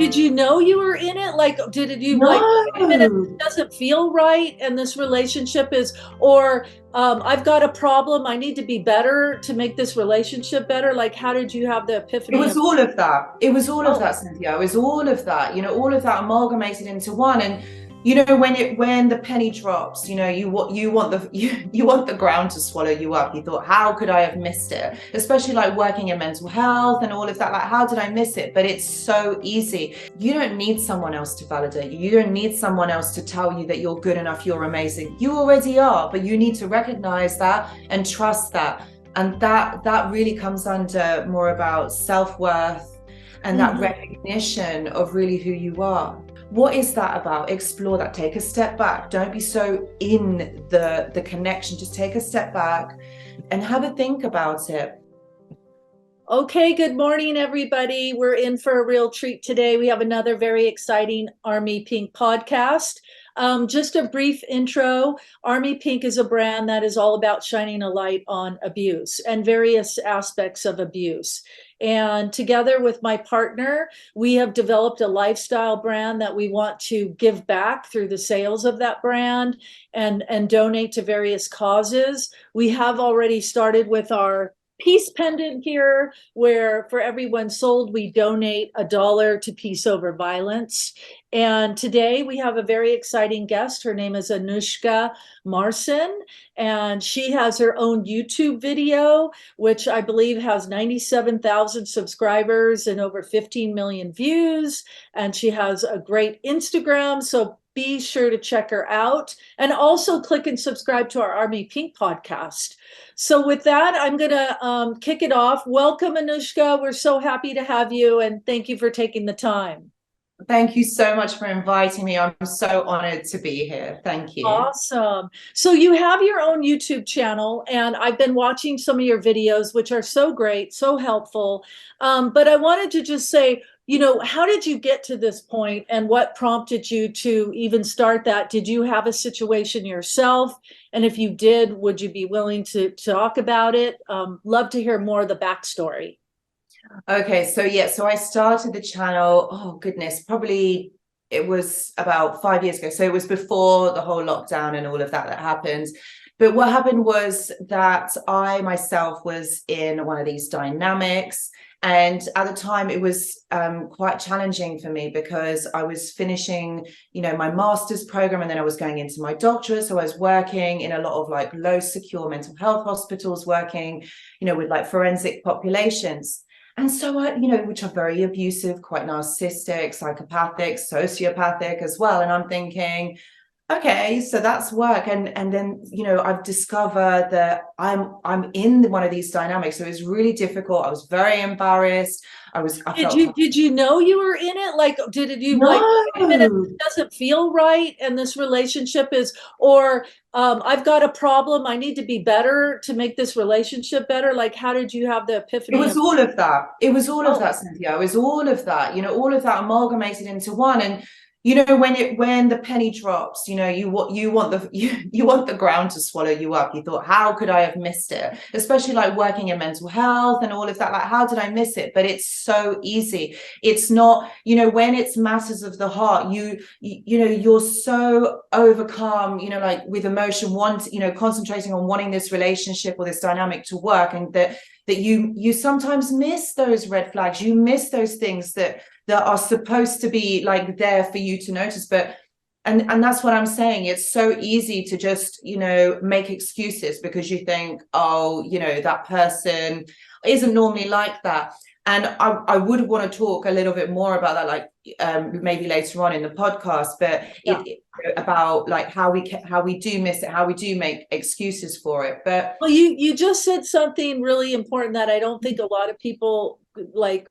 Did you know you were in it? Like, did it, you like, wait a minute, No, this doesn't feel right, and this relationship is, or I've got a problem, I need to be better to make this relationship better? Like, how did you have the it epiphany was of, all of that. It was all of oh, that, Cynthia. It was all of that, all of that amalgamated into one. And when the penny drops, you want the you want the ground to swallow you up. You thought, how could I have missed it? Especially like working in mental health and all of that. Like, how did I miss it? But it's so easy. You don't need someone else to validate you. You don't need someone else to tell you that you're good enough, you're amazing. You already are, but you need to recognize that and trust that. And that really comes under more about self-worth and that mhm. recognition of really who you are. What is that about? Explore that. Take a step back. Don't be so in the connection. Just take a step back and have a think about it. Okay, good morning, everybody. We're in for a real treat today. We have another very exciting ArmyPink podcast. Just a brief intro. ArmyPink is a brand that is all about shining a light on abuse and various aspects of abuse. And together with my partner, we have developed a lifestyle brand that we want to give back through the sales of that brand and donate to various causes. We have already started with our peace pendant here, where for every one sold, we donate $1 to Peace Over Violence. And today we have a very exciting guest. Her name is Anoushka Marcin, and she has her own YouTube video, which I believe has 97,000 subscribers and over 15 million views. And she has a great Instagram. So be sure to check her out and also click and subscribe to our Army Pink podcast. So with that, I'm going to kick it off. Welcome, Anushka. We're so happy to have you, and thank you for taking the time. Thank you so much for inviting me. I'm so honored to be here. Thank you. Awesome. So you have your own YouTube channel, and I've been watching some of your videos, which are so great, so helpful. But I wanted to just say, how did you get to this point, and what prompted you to even start that? Did you have a situation yourself? And if you did, would you be willing to talk about it? Love to hear more of the backstory. Okay, so yeah, so I started the channel, oh goodness, probably it was about 5 years ago. So it was before the whole lockdown and all of that happened. But what happened was that I myself was in one of these dynamics. And at the time, it was quite challenging for me because I was finishing, my master's program, and then I was going into my doctorate. So I was working in a lot of like low secure mental health hospitals, working, with like forensic populations. And so which are very abusive, quite narcissistic, psychopathic, sociopathic as well. And I'm thinking, okay, so that's work. And then, I've discovered that I'm in one of these dynamics. So it's really difficult. I was very embarrassed. I Did felt you did you know you were in it? Like, did it, you like, wait a minute, no. this doesn't feel right, and this relationship is, or I've got a problem, I need to be better to make this relationship better? Like, how did you have the It epiphany was of, all of that. It was all of oh, that, Cynthia. It was all of that, all of that amalgamated into one. And when the penny drops, you want the you want the ground to swallow you up. You thought, how could I have missed it? Especially like working in mental health and all of that. Like, how did I miss it? But it's so easy. It's not, when it's matters of the heart, you're so overcome, like with emotion, concentrating on wanting this relationship or this dynamic to work, and that you sometimes miss those red flags. You miss those things that are supposed to be like there for you to notice. But and that's what I'm saying. It's so easy to just make excuses because you think, oh, that person isn't normally like that. And I would want to talk a little bit more about that, like maybe later on in the podcast. But yeah. about like how we do miss it, how we do make excuses for it. But Well, you just said something really important that I don't think a lot of people like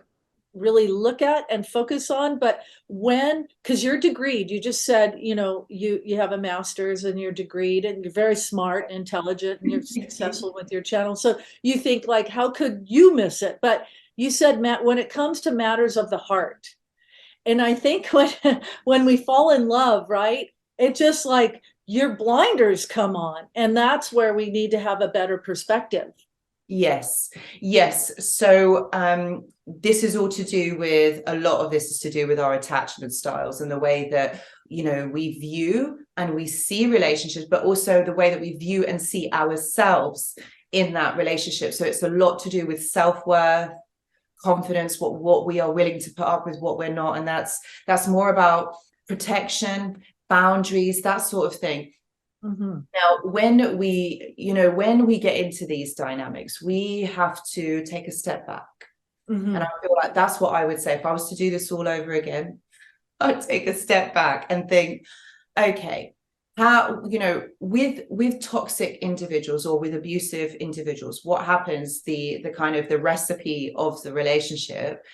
really look at and focus on. But when, because you're degreed, you just said, you have a master's and you're degreed and you're very smart and intelligent and you're successful with your channel. So you think like, how could you miss it? But you said, Matt, when it comes to matters of the heart, and I think when we fall in love, right, it just like your blinders come on, and that's where we need to have a better perspective. Yes, yes. So this is all to do with, a lot of this is to do with our attachment styles and the way that, you know, we view and we see relationships, but also the way that we view and see ourselves in that relationship. So it's a lot to do with self-worth, confidence, what we are willing to put up with, what we're not. And that's more about protection, boundaries, that sort of thing. Mm-hmm. Now, when we get into these dynamics, we have to take a step back. Mm-hmm. And I feel like that's what I would say. If I was to do this all over again, I'd take a step back and think, okay, how, you know, with toxic individuals or with abusive individuals, what happens, the kind of the recipe of the relationship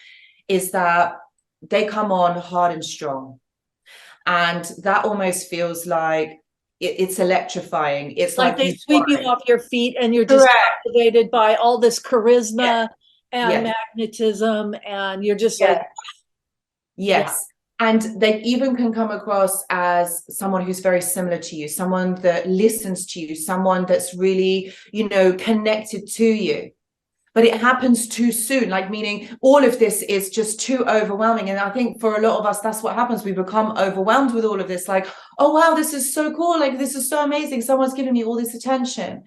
is that they come on hard and strong. And that almost feels like it's electrifying. It's Like they sweep you off your feet and you're just captivated by all this charisma and magnetism, and you're just like, yes. And they even can come across as someone who's very similar to you, someone that listens to you, someone that's really, you know, connected to you. But it happens too soon, like, meaning all of this is just too overwhelming. And I think for a lot of us, that's what happens. We become overwhelmed with all of this, like, oh, wow, this is so cool. Like, this is so amazing. Someone's giving me all this attention.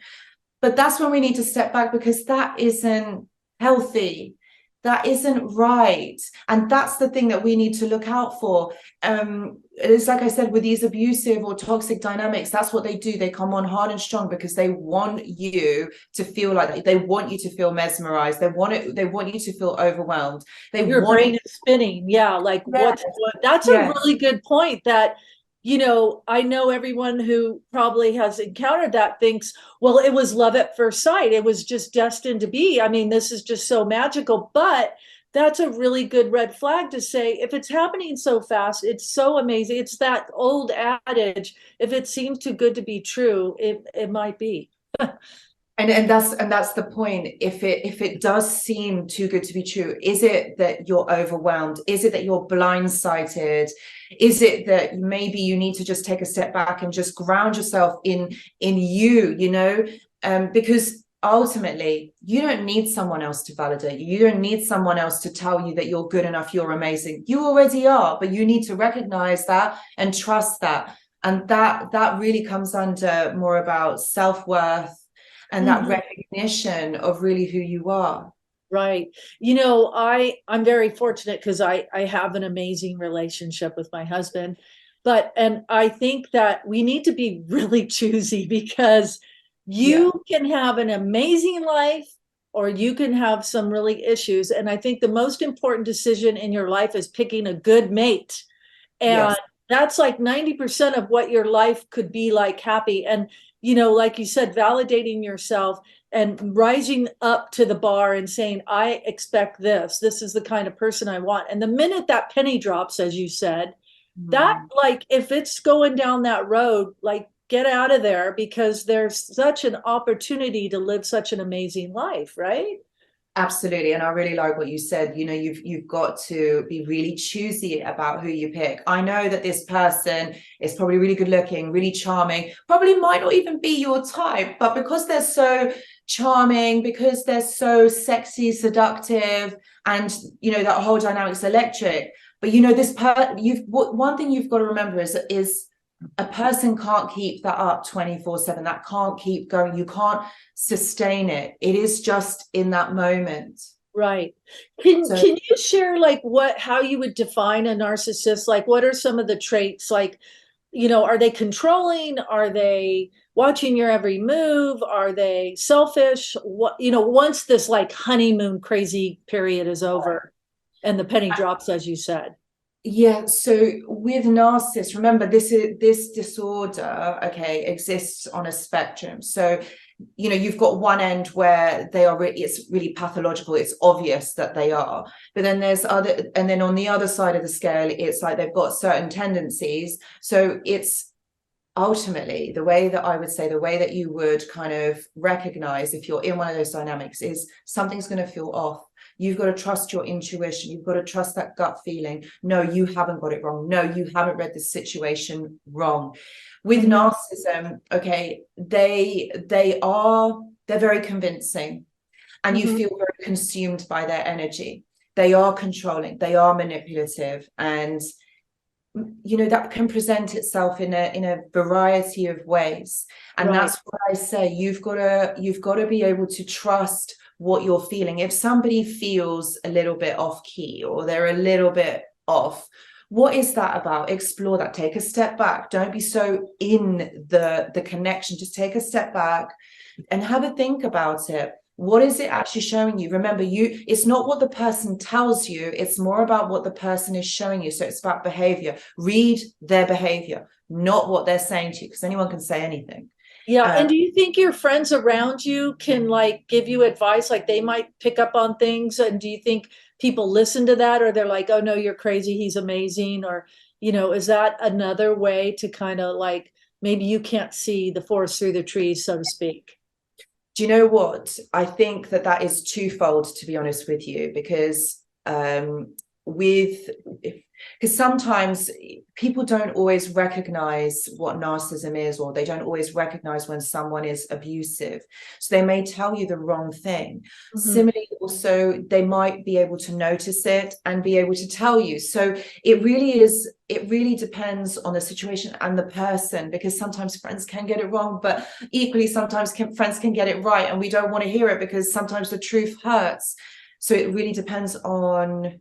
But that's when we need to step back, because that isn't healthy. That isn't right. And that's the thing that we need to look out for. It's like I said, with these abusive or toxic dynamics, that's what they do. They come on hard and strong because they want you to feel like that. They want you to feel mesmerized. They want you to feel overwhelmed. Your brain is spinning. Yeah. Like that's a really good point, that, you know, I know everyone who probably has encountered that thinks, well, it was love at first sight. It was just destined to be. I mean, this is just so magical. But that's a really good red flag to say, if it's happening so fast, it's so amazing. It's that old adage, if it seems too good to be true, it might be. And that's the point. If it does seem too good to be true, is it that you're overwhelmed? Is it that you're blindsided? Is it that maybe you need to just take a step back and just ground yourself in you, you know? Because ultimately, you don't need someone else to validate you. You don't need someone else to tell you that you're good enough, you're amazing. You already are, but you need to recognize that and trust that. And that really comes under more about self-worth and that recognition of really who you are. Right. You know, I'm very fortunate because I have an amazing relationship with my husband. And I think that we need to be really choosy, because you can have an amazing life or you can have some really issues. And I think the most important decision in your life is picking a good mate. And that's like 90% of what your life could be like, happy. And, you know, like you said, validating yourself and rising up to the bar and saying, I expect this. This is the kind of person I want. And the minute that penny drops, as you said, that, like, if it's going down that road, like, get out of there, because there's such an opportunity to live such an amazing life, right? Absolutely. And I really like what you said. You know, you've got to be really choosy about who you pick. I know that this person is probably really good looking, really charming, probably might not even be your type, but because they're so charming, because they're so sexy, seductive, and, you know, that whole dynamic's electric. But, you know, one thing you've got to remember is a person can't keep that up 24/7. That can't keep going. You can't sustain it. It is just in that moment. Right. Can you share, like, how you would define a narcissist? Like, what are some of the traits? Like, you know, are they controlling? Are they watching your every move? Are they selfish? What, you know, once this like honeymoon crazy period is over and the penny drops, as you said. Yeah, so with narcissists, remember, this disorder, exists on a spectrum. So, you know, you've got one end where it's really pathological, it's obvious that they are, but then and then on the other side of the scale, it's like they've got certain tendencies. So it's ultimately the way that you would kind of recognize if you're in one of those dynamics is something's going to feel off. You've got to trust your intuition. You've got to trust that gut feeling. No, you haven't got it wrong. No, you haven't read this situation wrong. With narcissism, they're very convincing. and you feel very consumed by their energy. They are controlling, they are manipulative, and you know, that can present itself in a variety of ways. And that's what I say, you've got to be able to trust what you're feeling. If somebody feels a little bit off key, or they're a little bit off, what is that about? Explore that. Take a step back. Don't be so in the connection. Just take a step back and have a think about it. What is it actually showing you? Remember, it's not what the person tells you, it's more about what the person is showing you. So it's about behavior. Read their behavior, not what they're saying to you, because anyone can say anything. Yeah. And do you think your friends around you can like give you advice? Like they might pick up on things. And do you think people listen to that, or they're like, oh no, you're crazy, he's amazing? Or, you know, is that another way to kind of like, maybe you can't see the forest through the trees, so to speak? Do you know what? I think that is twofold, to be honest with you, because sometimes people don't always recognize what narcissism is, or they don't always recognize when someone is abusive. So they may tell you the wrong thing. Similarly, also, they might be able to notice it and be able to tell you. So it really depends on the situation and the person, because sometimes friends can get it wrong, but equally sometimes friends can get it right, and we don't want to hear it because sometimes the truth hurts. So it really depends on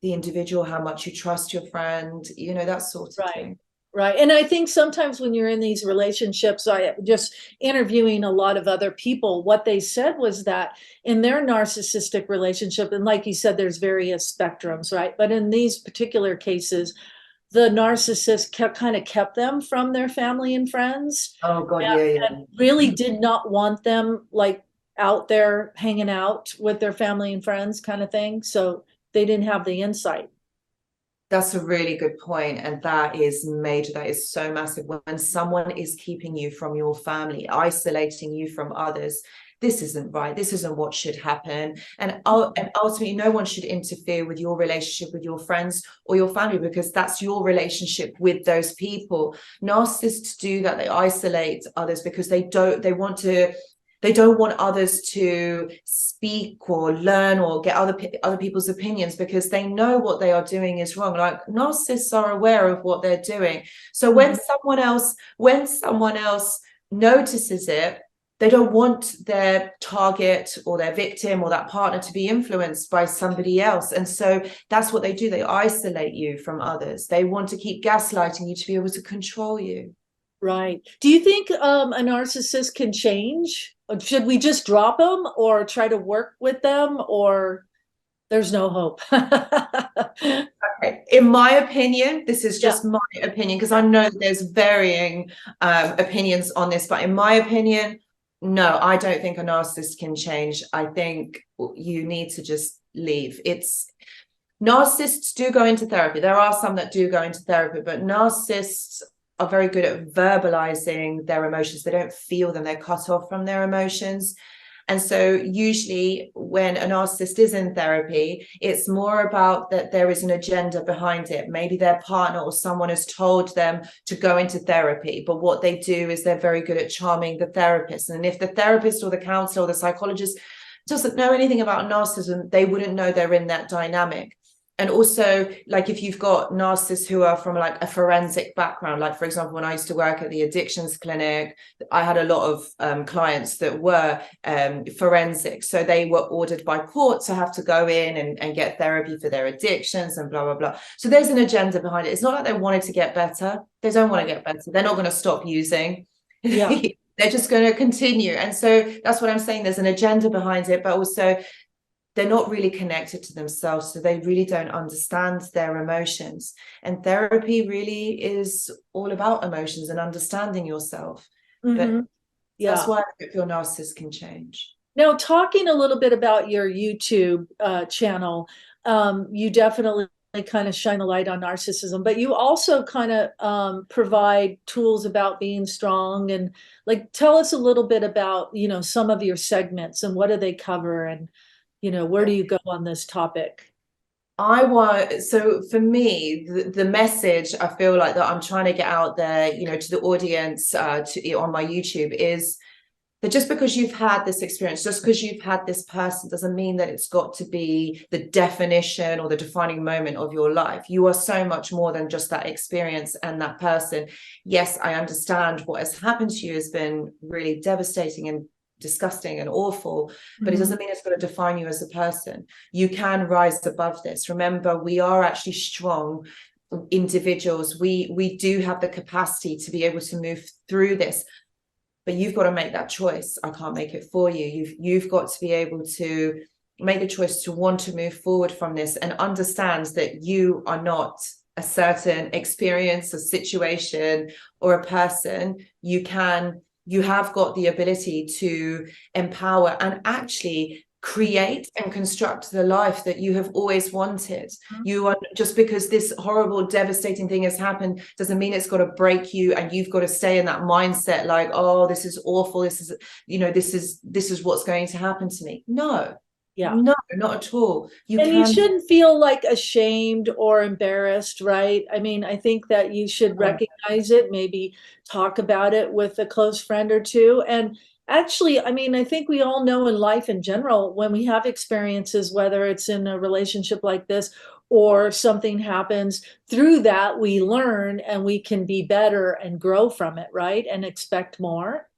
the individual, how much you trust your friend, you know, that sort of thing. Right. And I think sometimes when you're in these relationships, I just interviewing a lot of other people, what they said was that in their narcissistic relationship, and like you said, there's various spectrums, right? But in these particular cases, the narcissist kind of kept them from their family and friends. Oh God, and really did not want them like out there hanging out with their family and friends kind of thing. So they didn't have the insight. That's a really good point, and that is major. That is so massive. When someone is keeping you from your family, isolating you from others, this isn't right. This isn't what should happen. And ultimately, no one should interfere with your relationship with your friends or your family, because that's your relationship with those people. Narcissists do that. They isolate others because they don't want others to speak or learn or get other people's opinions, because they know what they are doing is wrong. Like, narcissists are aware of what they're doing. So when someone else notices it, they don't want their target or their victim or that partner to be influenced by somebody else. And so that's what they do. They isolate you from others. They want to keep gaslighting you to be able to control you. Right. Do you think a narcissist can change? Should we just drop them or try to work with them, or there's no hope? Okay. In my opinion, this is just my opinion, because I know that there's varying opinions on this, but in my opinion, no, I don't think a narcissist can change. I think you need to just leave. Narcissists do go into therapy. There are some that do go into therapy, but narcissists are very good at verbalizing their emotions. They don't feel them. They're cut off from their emotions. And so usually when a narcissist is in therapy, it's more about that there is an agenda behind it. Maybe their partner or someone has told them to go into therapy, but what they do is they're very good at charming the therapist. And if the therapist or the counselor or the psychologist doesn't know anything about narcissism, they wouldn't know they're in that dynamic. And also, like, if you've got narcissists who are from like a forensic background, like, for example, when I used to work at the addictions clinic, I had a lot of clients that were forensic. So they were ordered by court to have to go in and get therapy for their addictions and blah, blah, blah. So there's an agenda behind it. It's not like they wanted to get better. They don't want to get better. They're not going to stop using. Yeah. They're just going to continue. And so that's what I'm saying. There's an agenda behind it, but also they're not really connected to themselves, so they really don't understand their emotions. And therapy really is all about emotions and understanding yourself. But that's why I feel narcissists can change. Now, talking a little bit about your YouTube channel, you definitely kind of shine a light on narcissism, but you also kind of provide tools about being strong. And like, tell us a little bit about, you know, some of your segments and what do they cover, and you know, where do you go on this topic? So for me, the message I feel like that I'm trying to get out there, you know, to the audience on my YouTube is that just because you've had this experience, just because you've had this person, doesn't mean that it's got to be the definition or the defining moment of your life. You are so much more than just that experience and that person. Yes, I understand what has happened to you has been really devastating and disgusting and awful, but it doesn't mean it's going to define you as a person. You can rise above this. Remember, we are actually strong individuals. We do have the capacity to be able to move through this. But you've got to make that choice. I can't make it for you. You've got to be able to make the choice to want to move forward from this and understand that you are not a certain experience, a situation, or a person. You have got the ability to empower and actually create and construct the life that you have always wanted. You are, just because this horrible, devastating thing has happened doesn't mean it's got to break you, and you've got to stay in that mindset like, oh, this is awful, this is, this is what's going to happen to me. No, not at all. You shouldn't feel like ashamed or embarrassed, right? I mean, I think that you should recognize it, maybe talk about it with a close friend or two. And actually, I mean, I think we all know in life in general, when we have experiences, whether it's in a relationship like this or something happens, through that we learn and we can be better and grow from it, right? And expect more.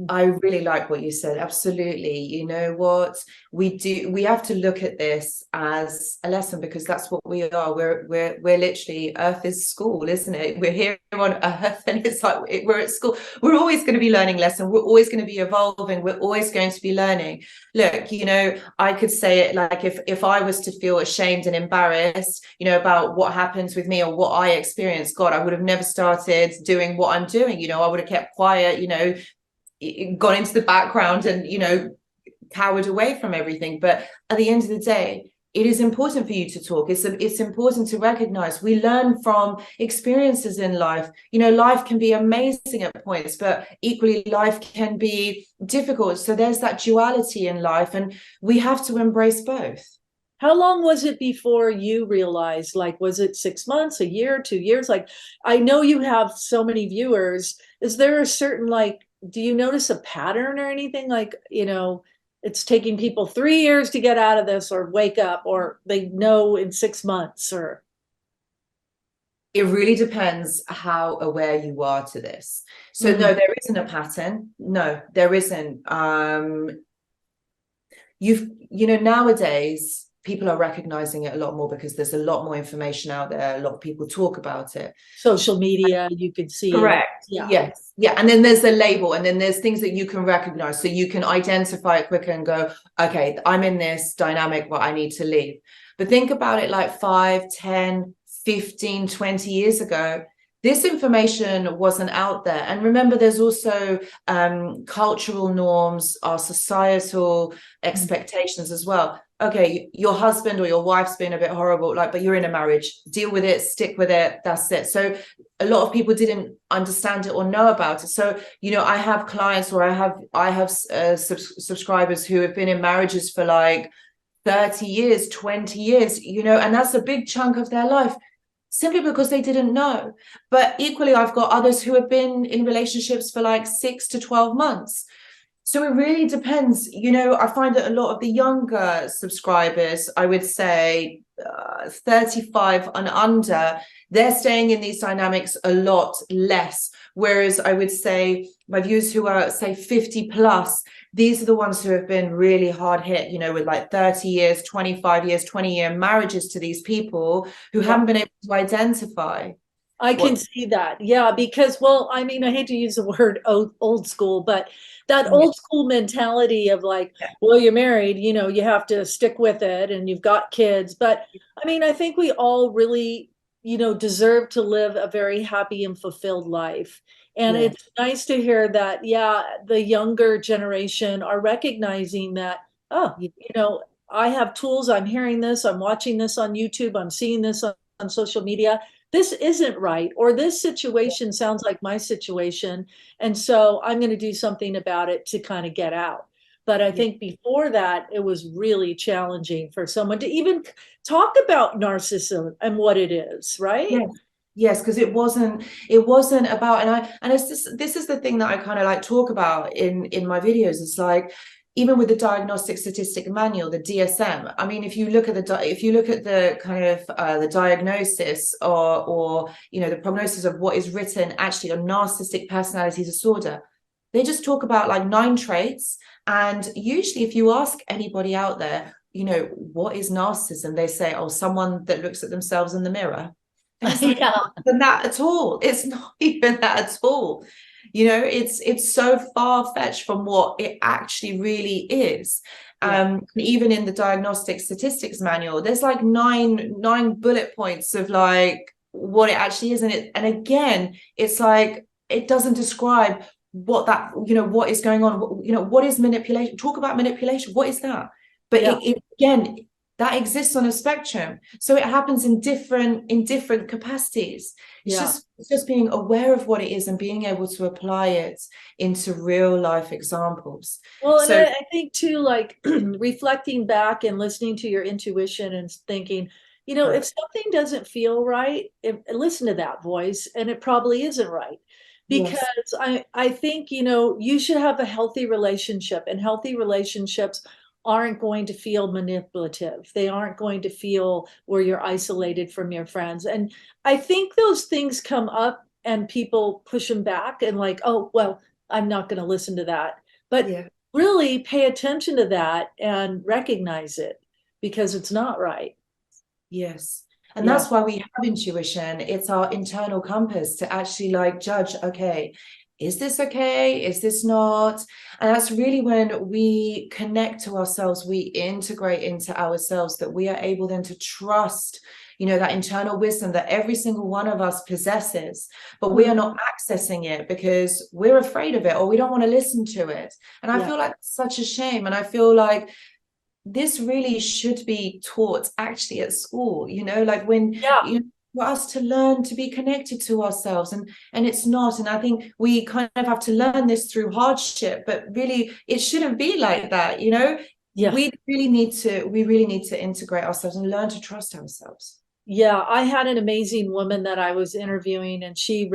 I really like what you said. Absolutely. You know what? We have to look at this as a lesson, because that's what we are. We're literally, Earth is school, isn't it? We're here on Earth, and it's like we're at school. We're always going to be learning lessons. We're always going to be evolving. We're always going to be learning. Look, I could say it like, if I was to feel ashamed and embarrassed, about what happens with me or what I experienced, God, I would have never started doing what I'm doing. I would have kept quiet, gone into the background and cowered away from everything. But at the end of the day, it is important for you to talk. It's important to recognize we learn from experiences in life. Life can be amazing at points, but equally life can be difficult. So there's that duality in life, and we have to embrace both. How long was it before you realized, like, was it 6 months, a year, 2 years? Like, I know you have so many viewers. Is there a certain, do you notice a pattern or anything? Like, it's taking people 3 years to get out of this or wake up, or they know in 6 months, or. It really depends how aware you are to this. So no, there isn't a pattern. No, there isn't. Nowadays, people are recognizing it a lot more because there's a lot more information out there. A lot of people talk about it. Social media, you can see. Correct. Yes. Yeah. And then there's a label, and then there's things that you can recognize. So you can identify it quicker and go, okay, I'm in this dynamic where I need to leave. But think about it like 5, 10, 15, 20 years ago. This information wasn't out there. And remember, there's also cultural norms, our societal expectations as well. Okay, your husband or your wife's been a bit horrible, but you're in a marriage, deal with it, stick with it, that's it. So a lot of people didn't understand it or know about it. So, I have clients, or I have subscribers who have been in marriages for 30 years, 20 years, and that's a big chunk of their life, simply because they didn't know. But equally, I've got others who have been in relationships for 6 to 12 months. So it really depends. I find that a lot of the younger subscribers, I would say 35 and under, they're staying in these dynamics a lot less. Whereas I would say my viewers who are, say, 50 plus, these are the ones who have been really hard hit, with 30 years, 25 years, 20-year marriages to these people who haven't been able to identify. I can see that. Yeah, because, I mean, I hate to use the word old school, but that old school mentality of you're married, you have to stick with it, and you've got kids. But I mean, I think we all really, deserve to live a very happy and fulfilled life. And it's nice to hear that, the younger generation are recognizing that, I have tools, I'm hearing this, I'm watching this on YouTube, I'm seeing this on social media. This isn't right, or this situation sounds like my situation, and so I'm going to do something about it to kind of get out. But I think before that, it was really challenging for someone to even talk about narcissism and what it is, right? Yes, because it wasn't about, and it's this is the thing that I kind of like talk about in my videos. It's like, even with the Diagnostic Statistic Manual, the DSM. I mean, if you look at the kind of the diagnosis, or the prognosis of what is written actually on narcissistic personality disorder, they just talk about like 9 traits. And usually, if you ask anybody out there, what is narcissism, they say, oh, someone that looks at themselves in the mirror. And it's like, Yeah. than that at all. It's not even that at all. It's so far-fetched from what it actually really is. Even in the Diagnostic Statistics Manual, there's like nine bullet points of like what it actually is. And again, it's like, it doesn't describe what is going on. What is manipulation? Talk about manipulation. What is that? But it again, that exists on a spectrum, so it happens in different capacities. It's just being aware of what it is and being able to apply it into real life examples. Well, and So I think too, like reflecting back and listening to your intuition and thinking, if something doesn't feel right, listen to that voice, and it probably isn't right. Because yes, I think, you should have a healthy relationship, and healthy relationships aren't going to feel manipulative. They aren't going to feel where you're isolated from your friends. And I think those things come up and people push them back and like, oh, well, I'm not going to listen to that. But yeah, really pay attention to that and recognize it, because it's not right. yes. And Yeah. that's why we have intuition. It's our internal compass to actually like judge, okay, is this okay? Is this not? And that's really when we connect to ourselves, we integrate into ourselves, that we are able then to trust, that internal wisdom that every single one of us possesses, but we are not accessing it because we're afraid of it, or we don't want to listen to it. And I Yeah. feel like it's such a shame. And I feel like this really should be taught actually at school, like when Yeah. for us to learn to be connected to ourselves, and it's not. And I think we kind of have to learn this through hardship, but really it shouldn't be like that. Yeah. We really need to integrate ourselves and learn to trust ourselves. Yeah, I had an amazing woman that I was interviewing, and she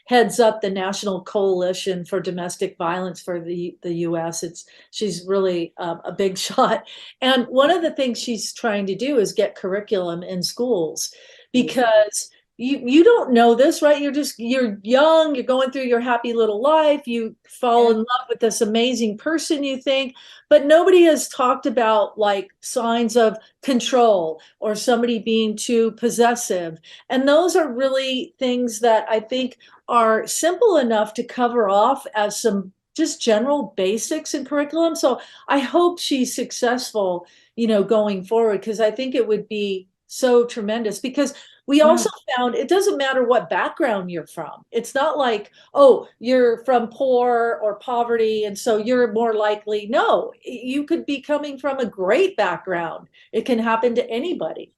heads up the National Coalition for Domestic Violence for the US. She's really a big shot. And one of the things she's trying to do is get curriculum in schools, because you don't know this, right? You're young, you're going through your happy little life, you fall in love with this amazing person, you think, but nobody has talked about like signs of control or somebody being too possessive. And those are really things that I think are simple enough to cover off as some just general basics in curriculum. So I hope she's successful, going forward, because I think it would be so tremendous. Because we Yeah. also found it doesn't matter what background you're from. It's not like, oh, you're from poor or poverty, and so you're more likely. No, you could be coming from a great background. It can happen to anybody.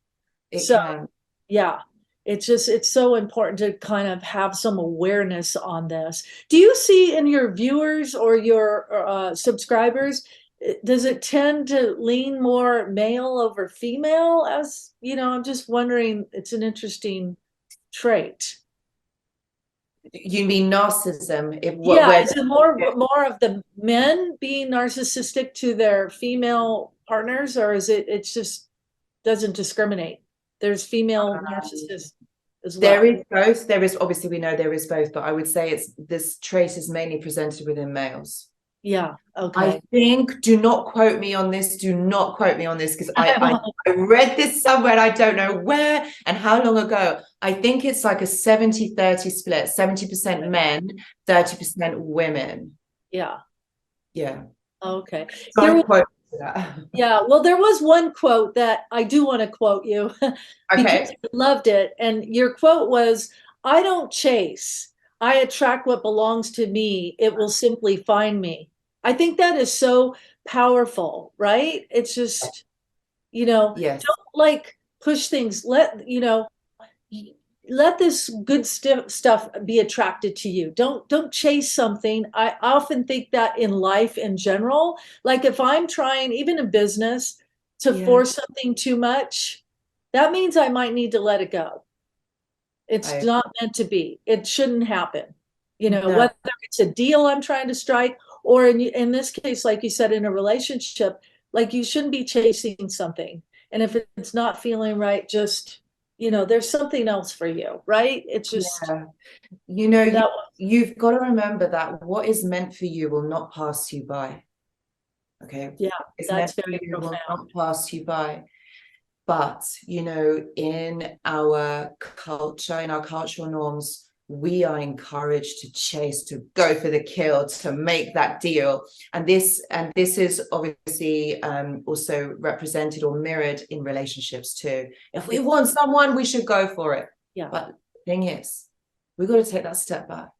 It So, can. yeah, it's so important to kind of have some awareness on this. Do you see in your viewers or your subscribers, does it tend to lean more male over female? As I'm just wondering, it's an interesting trait. You mean narcissism? If what Yeah, where is it more of the men being narcissistic to their female partners, or is it's just doesn't discriminate? There's female narcissists as there well. is both. There is, obviously, we know there is both, but I would say this trait is mainly presented within males. Yeah. I Okay. think, do not quote me on this. Do not quote me on this, because I I read this somewhere and I don't know where and how long ago. I think it's like a 70-30 split, 70% men, 30% women. Yeah. Yeah. Okay. There Don't was, quote me for that. yeah. Well, there was one quote that I do want to quote you because Okay. I loved it. And your quote was, "I don't chase. I attract what belongs to me. It will simply find me." I think that is so powerful, right? It's just, Yes. don't like push things. Let this good stuff be attracted to you. Don't chase something. I often think that in life in general, like if I'm trying, even in business, to Yeah. force something too much, that means I might need to let it go. It's not meant to be. It shouldn't happen. You know, No. whether it's a deal I'm trying to strike, or in this case, like you said, in a relationship, like you shouldn't be chasing something. And if it's not feeling right, just, you know, there's something else for you, right? It's just Yeah. You know, that. you've got to remember that what is meant for you will not pass you by. Okay. Yeah, It's that's meant for very you will profound. not pass you by. But, you know, in our culture, in our cultural norms, we are encouraged to chase, to go for the kill, to make that deal. And this is obviously also represented or mirrored in relationships too. If we want someone, we should go for it. Yeah. But the thing is, we've got to take that step back.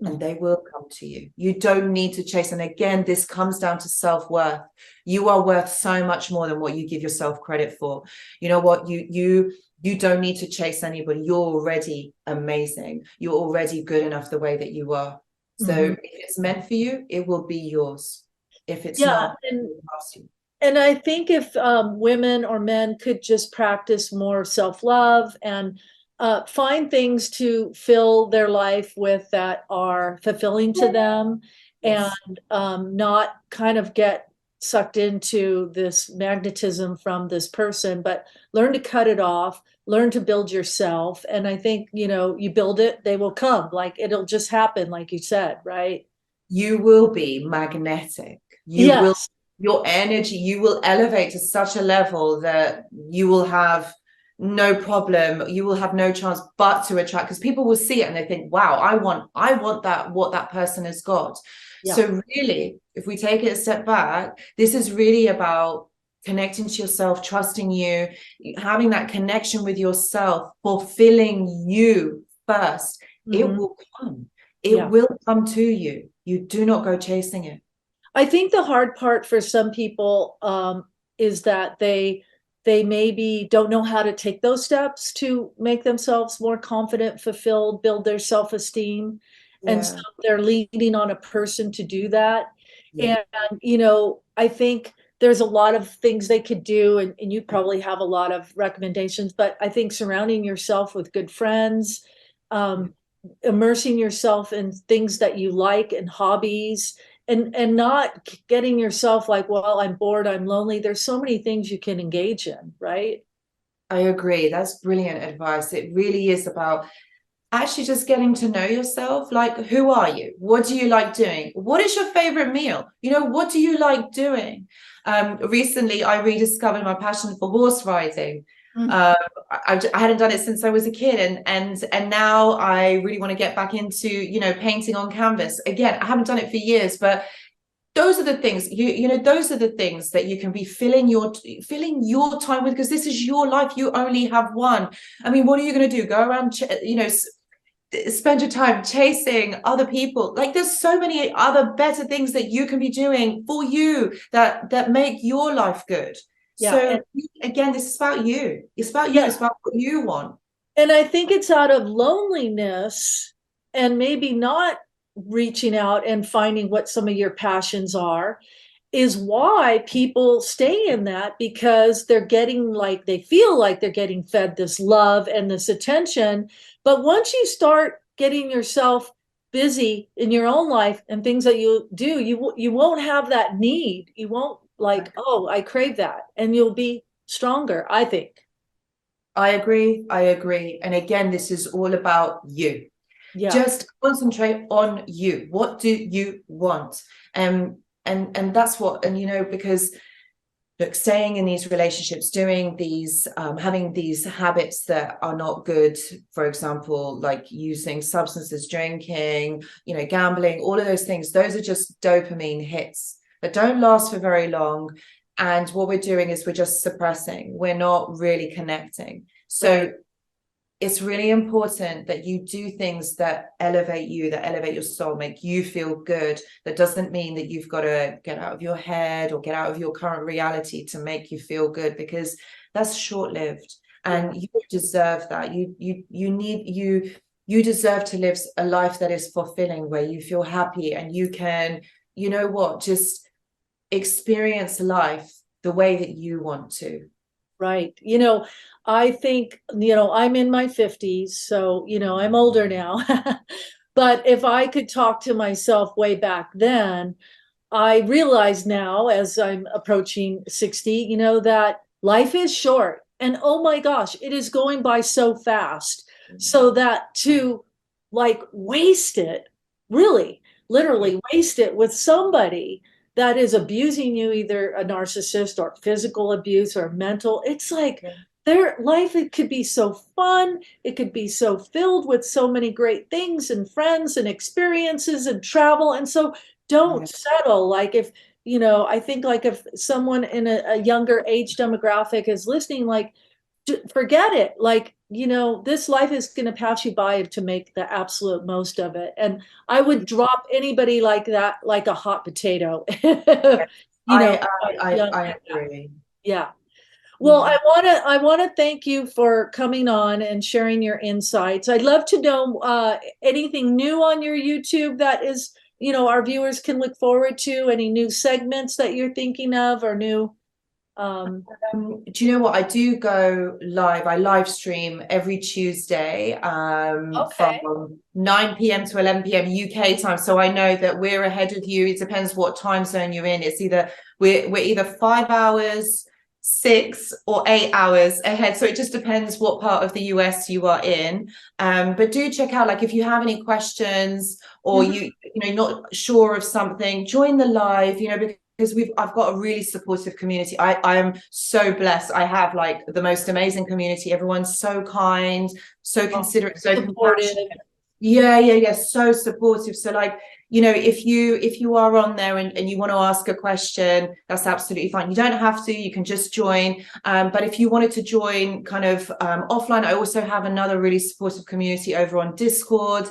And they will come to you. You don't need to chase. And again, this comes down to self-worth. You are worth so much more than what you give yourself credit for. You know what? You don't need to chase anybody. You're already amazing. You're already good enough the way that you are. So if it's meant for you, it will be yours. If it's not, it will pass you. And I think if women or men could just practice more self-love and find things to fill their life with that are fulfilling to them, Yes. and not kind of get sucked into this magnetism from this person, but learn to cut it off, learn to build yourself. And I think, you know, you build it, they will come. Like it'll just happen, like you said, right? You will be magnetic. You will, your energy, you will elevate to such a level that you will have no problem, you will have no chance but to attract, because people will see it and they think, wow, I want that, what that person has got. So really, if we take it a step back, this is really about connecting to yourself, trusting you, having that connection with yourself, fulfilling you first. It will come. It will come to you. You do not go chasing it. I think the hard part for some people is that they maybe don't know how to take those steps to make themselves more confident, fulfilled, build their self-esteem. And so they're leaning on a person to do that. And, you know, I think there's a lot of things they could do, and you probably have a lot of recommendations, but I think surrounding yourself with good friends, immersing yourself in things that you like and hobbies, and not getting yourself like, well, I'm bored, I'm lonely. There's so many things you can engage in, right? I agree. That's brilliant advice. It really is about actually just getting to know yourself. Like, who are you? What do you like doing? What is your favorite meal? You know, what do you like doing? Recently, I rediscovered my passion for horse riding. I hadn't done it since I was a kid, and now I really want to get back into, you know, painting on canvas again. I haven't done it for years, but those are the things, you know, those are the things that you can be filling your time with, because this is your life. You only have one. I mean, what are you going to do? Go around, you know, spend your time chasing other people? Like, there's so many other better things that you can be doing for you that make your life good. So again, this is about you. It's about you. It's about what you want. And I think it's out of loneliness and maybe not reaching out and finding what some of your passions are is why people stay in that, because they're getting, like, they feel like they're getting fed this love and this attention. But once you start getting yourself busy in your own life and things that you do, you won't have that need. You won't like, oh, I crave that, and you'll be stronger, I think. I agree. And again, this is all about you. Just concentrate on you. What do you want? And that's what, and you know, because look, staying in these relationships, doing these, having these habits that are not good, for example, like using substances, drinking, you know, gambling, all of those things, those are just dopamine hits that don't last for very long. And what we're doing is we're just suppressing. We're not really connecting. So it's really important that you do things that elevate you, that elevate your soul, make you feel good. That doesn't mean that you've got to get out of your head or get out of your current reality to make you feel good, because that's short-lived. And you deserve that. You deserve to live a life that is fulfilling, where you feel happy and you can, you know what, just experience life the way that you want to. Right. I think, I'm in my 50s, so, I'm older now. But if I could talk to myself way back then, I realize now as I'm approaching 60, that life is short. And oh my gosh, it is going by so fast. So that to like waste it, really, literally waste it with somebody that is abusing you, either a narcissist or physical abuse or mental, it's like their life, it could be so fun. It could be so filled with so many great things and friends and experiences and travel. And so don't settle. Like if, I think like if someone in a younger age demographic is listening, like forget it. Like, this life is going to pass you by to make the absolute most of it. And I would drop anybody like that, like a hot potato. I agree. Yeah. Well, I want to thank you for coming on and sharing your insights. I'd love to know anything new on your YouTube that is, our viewers can look forward to. Any new segments that you're thinking of, or new? Do you know what? I do go live. I live stream every Tuesday from 9 p.m. to 11 p.m. UK time. So I know that we're ahead of you. It depends what time zone you're in. It's either we're either 5 hours, 6 or 8 hours ahead. So it just depends what part of the US you are in. But do check out, like if you have any questions or not sure of something, join the live, because I've got a really supportive community. I am so blessed. I have like the most amazing community. Everyone's so kind, so considerate, so supportive. Yeah. So supportive. So like, if you are on there and you want to ask a question, that's absolutely fine. You don't have to, you can just join. But if you wanted to join kind of offline, I also have another really supportive community over on Discord,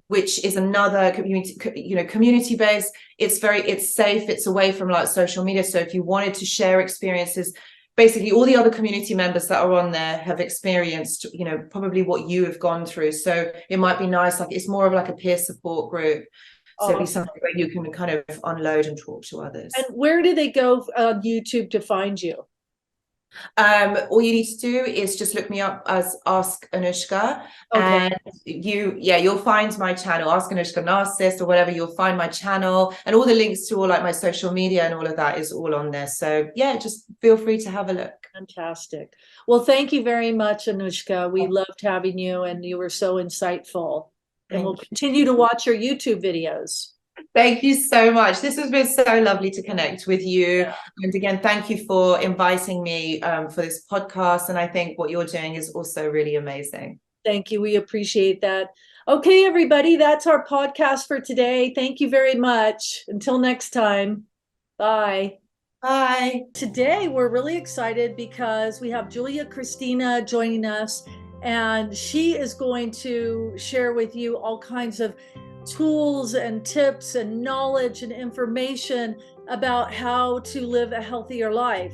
which is another community based. It's safe, it's away from like social media. So if you wanted to share experiences, basically all the other community members that are on there have experienced, probably what you have gone through. So it might be nice, like it's more of like a peer support group. So it'd be something where you can kind of unload and talk to others. And where do they go on YouTube to find you? All you need to do is just look me up as Ask Anushka, and you'll find my channel, Ask Anushka Narcissist or whatever. You'll find my channel, and all the links to all like my social media and all of that is all on there. So yeah, just feel free to have a look. Fantastic. Well, thank you very much, Anushka. We loved having you, and you were so insightful. And we'll continue to watch your YouTube videos. Thank you so much. This has been so lovely to connect with you. And again, thank you for inviting me for this podcast. And I think what you're doing is also really amazing. Thank you. We appreciate that. Okay, everybody, that's our podcast for today. Thank you very much. Until next time. Bye. Bye. Today, we're really excited because we have Julia Christina joining us, and she is going to share with you all kinds of tools and tips and knowledge and information about how to live a healthier life.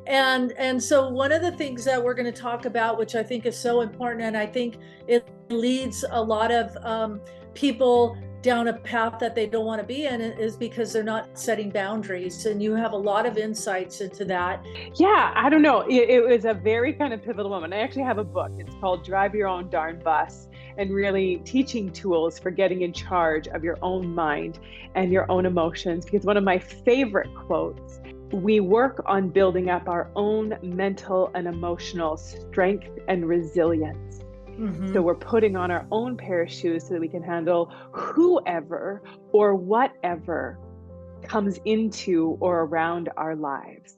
And so one of the things that we're going to talk about, which I think is so important, and I think it leads a lot of people down a path that they don't want to be in, is because they're not setting boundaries. And you have a lot of insights into that. Yeah, I don't know. It was a very kind of pivotal moment. I actually have a book. It's called Drive Your Own Darn Bus, and really teaching tools for getting in charge of your own mind and your own emotions. Because one of my favorite quotes, we work on building up our own mental and emotional strength and resilience. So we're putting on our own pair of shoes so that we can handle whoever or whatever comes into or around our lives.